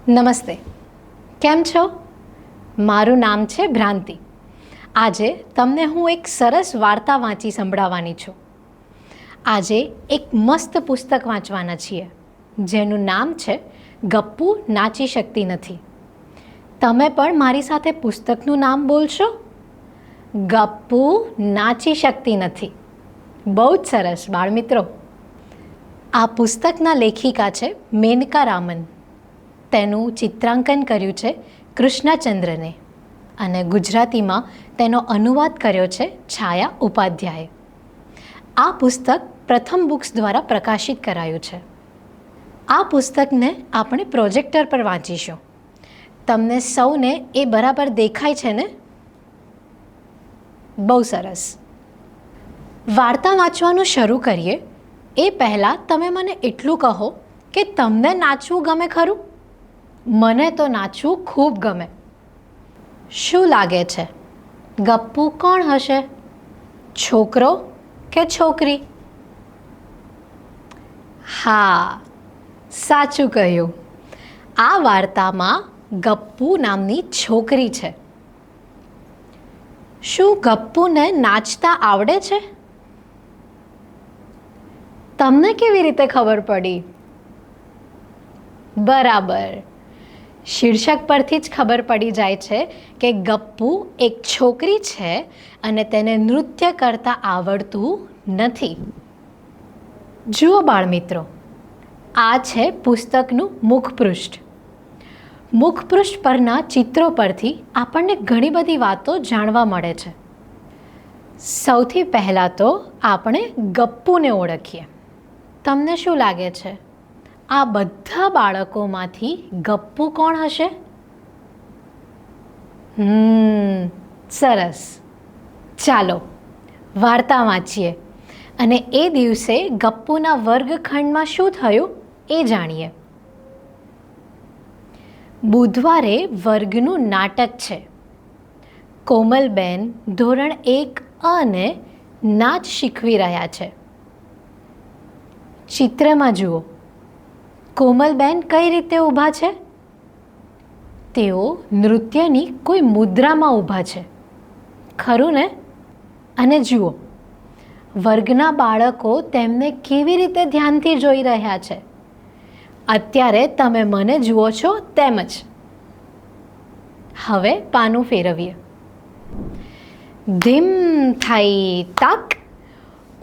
નમસ્તે, કેમ છો? મારું નામ છે ભ્રાંતિ. આજે તમને હું એક સરસ વાર્તા વાંચી સંભળાવવાની છું. આજે એક મસ્ત પુસ્તક વાંચવાના છીએ જેનું નામ છે ગપ્પુ નાચી શકતી નથી. તમે પણ મારી સાથે પુસ્તકનું નામ બોલશો? ગપ્પુ નાચી શકતી નથી. બહુ જ સરસ બાળમિત્રો. આ પુસ્તકના લેખિકા છે મેનકા રામન. તેનું ચિત્રાંકન કર્યું છે કૃષ્ણચંદ્રને અને ગુજરાતીમાં તેનો અનુવાદ કર્યો છે છાયા ઉપાધ્યાયે. આ પુસ્તક પ્રથમ બુક્સ દ્વારા પ્રકાશિત કરાયું છે. આ પુસ્તકને આપણે પ્રોજેક્ટર પર વાંચીશું. તમને સૌને એ બરાબર દેખાય છે ને? બહુ સરસ. વાર્તા વાંચવાનું શરૂ કરીએ એ પહેલાં તમે મને એટલું કહો કે તમને નાચવું ગમે ખરું? મને તો નાચવું ખૂબ ગમે. શું લાગે છે, ગપ્પુ કોણ હશે? છોકરો કે છોકરી? હા, સાચું કહ્યું. આ વાર્તામાં ગપ્પુ નામની છોકરી છે. શું ગપ્પુને નાચતા આવડે છે? તમને કેવી રીતે ખબર પડી? બરાબર, શીર્ષક પરથી જ ખબર પડી જાય છે કે ગપ્પુ એક છોકરી છે અને તેને નૃત્ય કરતા આવડતું નથી. જુઓ બાળમિત્રો, આ છે પુસ્તકનું મુખપૃષ્ઠ. મુખપૃષ્ઠ પરના ચિત્રો પરથી આપણને ઘણી બધી વાતો જાણવા મળે છે. સૌથી પહેલાં તો આપણે ગપ્પુને ઓળખીએ. તમને શું લાગે છે, આ બધા બાળકોમાંથી ગપ્પુ કોણ હશે? સરસ. ચાલો વાર્તા વાંચીએ અને એ દિવસે ગપ્પુના વર્ગખંડમાં શું થયું એ જાણીએ. બુધવારે વર્ગનું નાટક છે. કોમલબેન ધોરણ 1 અને નાચ શીખવી રહ્યા છે. ચિત્રમાં જુઓ, કોમલબેન કઈ રીતે ઊભા છે? તેઓ નૃત્યની કોઈ મુદ્રામાં ઊભા છે, ખરું ને? અને જુઓ, વર્ગના બાળકો તેમને કેવી રીતે ધ્યાનથી જોઈ રહ્યા છે. અત્યારે તમે મને જુઓ છો તેમ જ. હવે પાનું ફેરવીએ. ધીમ થઈ તક,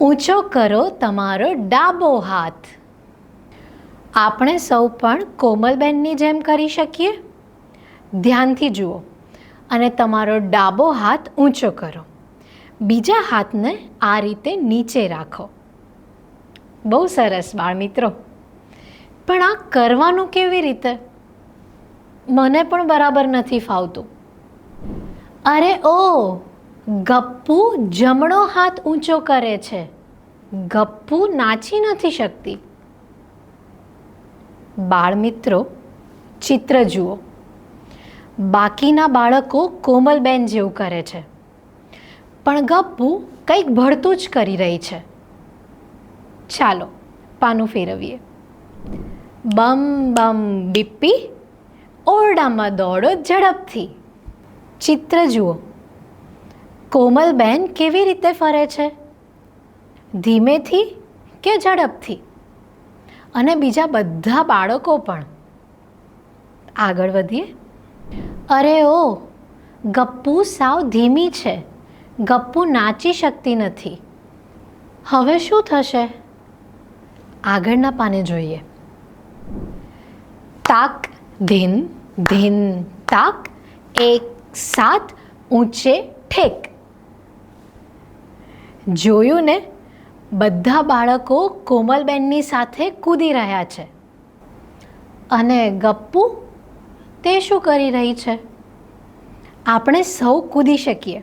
ઊંચો કરો તમારો ડાબો હાથ. આપણે સૌ પણ કોમલબેનની જેમ કરી શકીએ. ધ્યાનથી જુઓ અને તમારો ડાબો હાથ ઊંચો કરો. બીજા હાથને આ રીતે નીચે રાખો. બહુ સરસ બાળમિત્રો. પણ આ કરવાનું કેવી રીતે? મને પણ બરાબર નથી ફાવતું. અરે ઓ, ગપ્પુ જમણો હાથ ઊંચો કરે છે. ગપ્પુ નાચી નથી શકતી. બાળમિત્રો, ચિત્ર જુઓ. બાકીના બાળકો કોમલબેન જેવું કરે છે, પણ ગપ્પુ કંઈક ભળતું જ કરી રહી છે. ચાલો પાનું ફેરવીએ. બમ બમ બીપ્પી, ઓરડામાં દોડો ઝડપથી. ચિત્ર જુઓ. કોમલબેન કેવી રીતે ફરે છે? ધીમેથી કે ઝડપથી? અને બીજા બધા બાળકો પણ. આગળ વધીએ. અરે ઓ, ગપ્પુ સાવ ધીમી છે. ગપ્પુ નાચી શકતી નથી. હવે શું થશે? આગળના પાને જોઈએ. તાક ધીન ધીન તાક, એક સાથ ઊંચે ઠેક. જોયું ને? બધા બાળકો કોમલબેનની સાથે કૂદી રહ્યા છે. અને ગપ્પુ, તે શું કરી રહી છે? આપણે સૌ કૂદી શકીએ.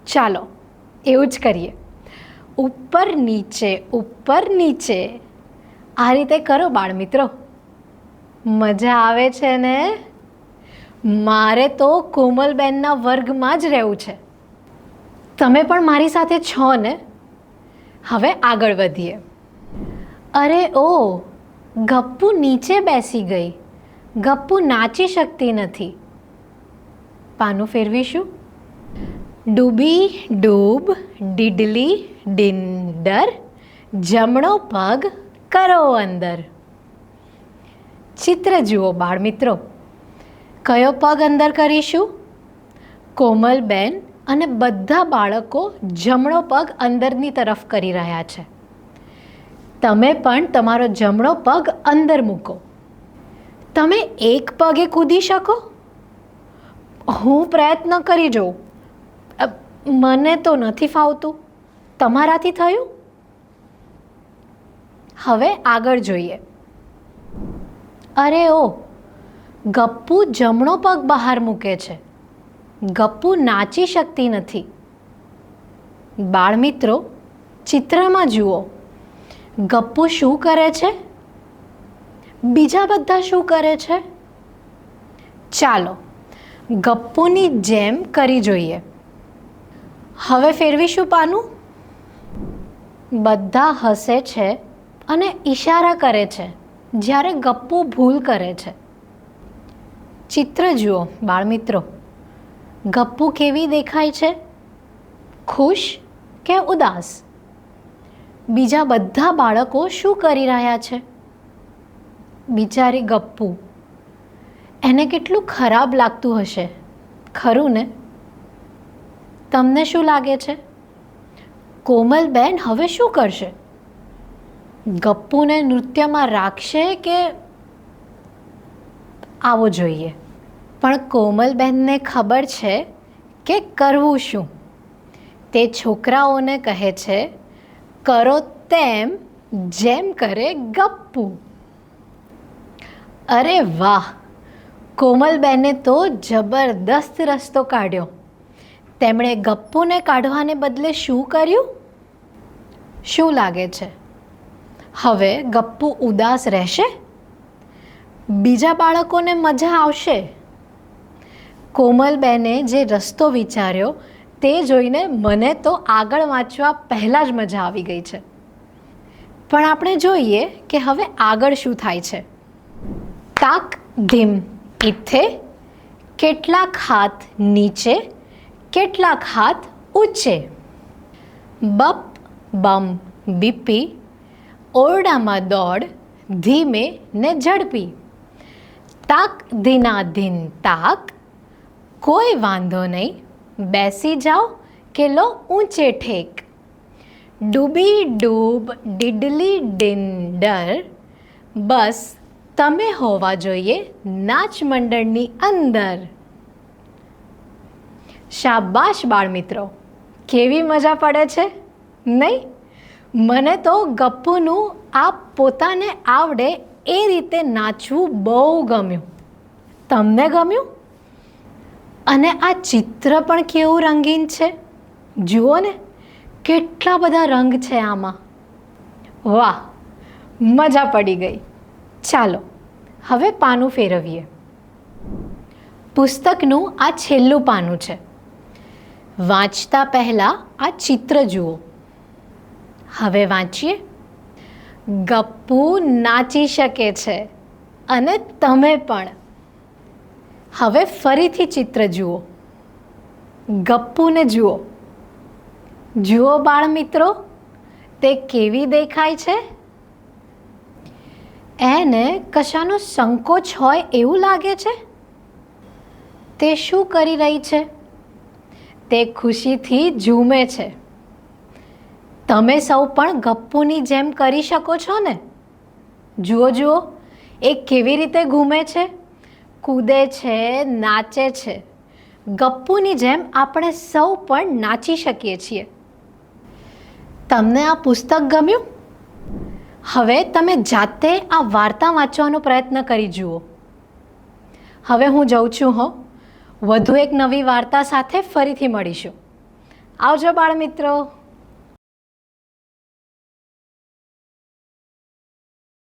ચાલો એવું જ કરીએ. ઉપર નીચે, ઉપર નીચે. આ રીતે કરો બાળમિત્રો. મજા આવે છે ને? મારે તો કોમલબેનના વર્ગમાં જ રહેવું છે. તમે પણ મારી સાથે છો ને? હવે આગળ વધીએ. અરે ઓ, ગપ્પુ નીચે બેસી ગઈ. ગપ્પુ નાચી શકતી નથી. પાનું ફેરવીશું. ડૂબી ડૂબ ડીડલી ડિંડર, જમણો પગ કરો અંદર. ચિત્ર જુઓ બાળમિત્રો. કયો પગ અંદર કરીશું? કોમલબેન અને બધા બાળકો જમણો પગ અંદરની તરફ કરી રહ્યા છે. તમે પણ તમારો જમણો પગ અંદર મૂકો. તમે એક પગે કૂદી શકો? હું પ્રયત્ન કરી જોઉં. મને તો નથી ફાવતું. તમારાથી થયું? હવે આગળ જોઈએ. અરે ઓ, ગપ્પુ જમણો પગ બહાર મૂકે છે. ગપ્પુ નાચી શકતી નથી. બાળમિત્રો, ચિત્રમાં જુઓ. ગપ્પુ શું કરે છે? બીજા બધા શું કરે છે? ચાલો ગપ્પુની જેમ કરી જોઈએ. હવે ફેરવીશું પાનું. બધા હસે છે અને ઈશારા કરે છે જ્યારે ગપ્પુ ભૂલ કરે છે. ચિત્ર જુઓ બાળમિત્રો. ગપ્પુ કેવી દેખાય છે? ખુશ કે ઉદાસ? બીજા બધા બાળકો શું કરી રહ્યા છે? બિચારી ગપ્પુ, એને કેટલું ખરાબ લાગતું હશે, ખરું ને? તમને શું લાગે છે? કોમલબેન હવે શું કરશે? ગપ્પુને નૃત્યમાં રાખશે કે? આવો જોઈએ. પણ કોમલબેનને ખબર છે કે કરવું શું. તે છોકરાઓને કહે છે, કરો તેમ જેમ કરે ગપ્પુ. અરે વાહ! કોમલબેને તો જબરદસ્ત રસ્તો કાઢ્યો. તેમણે ગપ્પુને કાઢવાને બદલે શું કર્યું? શું લાગે છે? હવે ગપ્પુ ઉદાસ રહેશે? બીજા બાળકોને મજા આવશે? કોમલબેને જે રસ્તો વિચાર્યો તે જોઈને મને તો આગળ વાંચવા પહેલાં જ મજા આવી ગઈ છે. પણ આપણે જોઈએ કે હવે આગળ શું થાય છે. તાક ધીમ ઇથે, કેટલાક હાથ નીચે, કેટલાક હાથ ઊંચે. બપ બમ બીપી, ઓરડામાં દોડ, ધીમે ને ઝડપી. તાક ધીના ધીન તાક, કોઈ વાંધો નહીં, બેસી જાઓ કે લો ઊંચે ઠેક. ડૂબી ડૂબ ડીડલી ડિંડર, બસ તમે હોવા જોઈએ નાચ મંડળની અંદર. શાબાશ બાળમિત્રો, કેવી મજા પડે છે નહીં? મને તો ગપ્પુનું આ પોતાને આવડે એ રીતે નાચવું બહુ ગમ્યું. તમને ગમ્યું? અને આ ચિત્ર પણ કેવું રંગીન છે, જુઓ ને, કેટલા બધા રંગ છે આમાં. વાહ, મજા પડી ગઈ. ચાલો હવે પાનું ફેરવીએ. પુસ્તકનું આ છેલ્લું પાનું છે. વાંચતા પહેલાં આ ચિત્ર જુઓ. હવે વાંચીએ. ગપ્પુ નાચી શકે છે અને તમે પણ. હવે ફરીથી ચિત્ર જુઓ. ગપ્પુને જુઓ. જુઓ બાળમિત્રો, તે કેવી દેખાય છે? એને કશાનો સંકોચ હોય એવું લાગે છે. તે શું કરી રહી છે? તે ખુશીથી ઝૂમે છે. તમે સૌ પણ ગપ્પુની જેમ કરી શકો છો ને? જુઓ જુઓ, એ કેવી રીતે ઘૂમે છે, કૂદે છે, નાચે છે. ગપ્પુની જેમ આપણે સૌ પણ નાચી શકીએ છીએ. તમને આ પુસ્તક ગમ્યું? હવે તમે જાતે આ વાર્તા વાંચવાનો પ્રયત્ન કરી જુઓ. હવે હું જઉં છું હો. વધુ એક નવી વાર્તા સાથે ફરીથી મળીશું. આવજો બાળમિત્રો.